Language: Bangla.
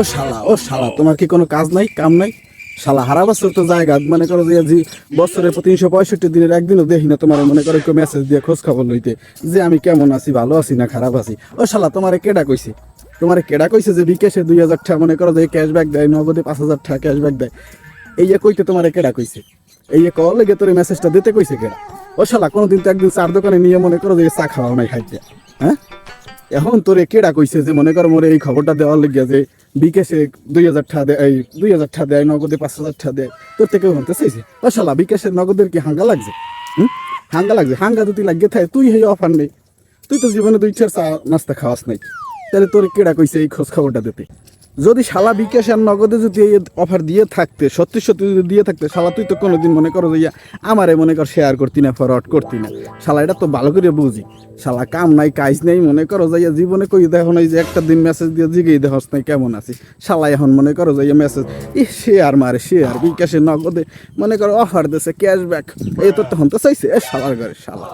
ও শালা তোমার কি কোনো কাজ নাই কাম নাই? শালা হারা বছর তো জায়গা মনে করো যে বছরের 365 দিনের একদিনও দেখি না তোমার মনে করো কেউ মেসেজ দিয়ে খোঁজ খবর লইতে যে আমি কেমন আছি, ভালো আছি না খারাপ আছি। ও শালা তোমারে কেডা কইছে যে বিকাশে 2000 টাকা মনে করো যে ক্যাশব্যাক দেয়, নগদে 5000 টাকা ক্যাশব্যাক দেয়? এই যে কইতে তোমারে কেডা কইছে? এই যে কল লেগে তোর মেসেজটা দিতে কইছে কেডা? ও শালা কোনোদিন তো একদিন চার দোকানে নিয়ে মনে করো যে চা খাওয়াও নাই খাইতে, হ্যাঁ? এখন তোরে কেডা কইছে যে মনে করো মোরে এই খবরটা দেওয়ার লেগে যে বিকাশে 2000 টাকা দেয়, এই 2000 টাকা দেয়, নগদে 5000 টাকা দেয়, তোর থেকে বলতে চাইছে? ও শালা বিকাশের নগদের কি হাঙ্গা লাগছে? হাঙ্গা যদি লাগিয়ে থাকে তুই এই অফার নেই, তুই তো জীবনে 2-4 চা নাস্তা খাওয়াস নাই, তাহলে তোর কেডা কইছে এই খোঁজ খবরটা দিতে? যদি শালা বিকাশ আর নগদে যদি এই অফার দিয়ে থাকতে, সত্যি সত্যি যদি দিয়ে থাকতে, শালা তুই তো কোনোদিন মনে করো যে আমারে মনে কর শেয়ার করতি না, ফরওয়ার্ড করতি না। শালা এটা তো ভালো করে বুঝি, শালা কাম নাই কাজ নেই মনে করো যাইয়া জীবনে কই দেখো নাই যে একটা দিন মেসেজ দিয়ে জিগেই দেখস নাই কেমন আছি। শালা এখন মনে করো যাইয়া মেসেজ শেয়ার মারে, শেয়ার বিকাশে নগদে মনে করো অফার দিছে ক্যাশব্যাক, এই তোর তখন তো চাইছে এ শালার ঘরে শালা।